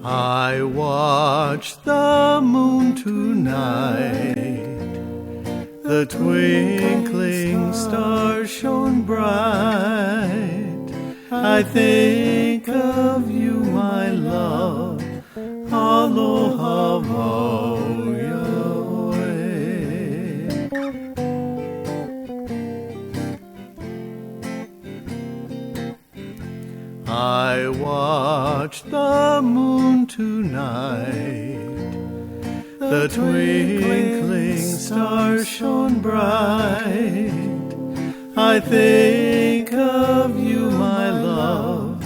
I watched the moon tonight, the twinkling stars shone bright. I think of you, my love, Aloha Wau Ia Oe. I watched the moon tonight, the twinkling stars shone bright. I think of you, my love,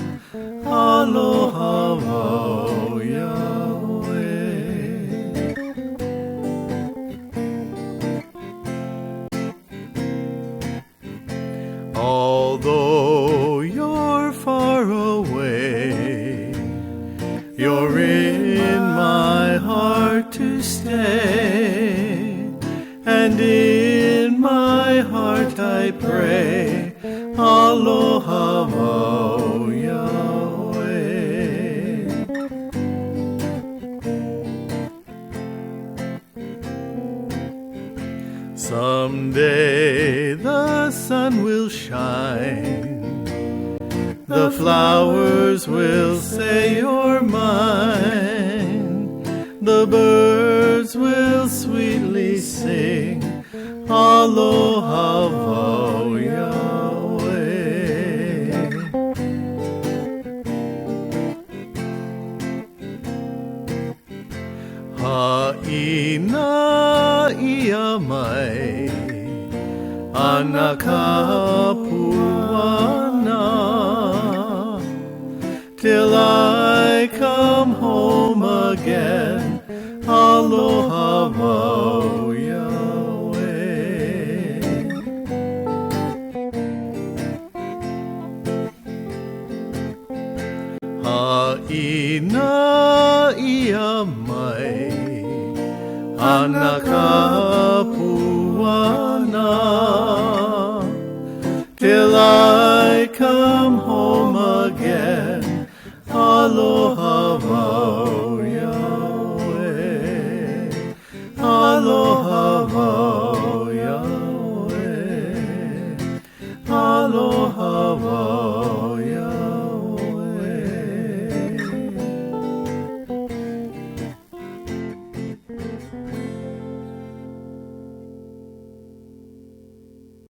Aloha Wau Ia Oe. Although you're far away, you're in my heart to stay, and in my heart I pray, Aloha Wau Ia Oe. Someday the sun will shine, the flowers will say you're mine, the birds will sweetly sing, Aloha Wau Ia Oe. Ha'ina ia mai, anaka puana, till I come home again, Aloha Wau Ia Oe. Ha'ina ia mai, anaka puana, till I come home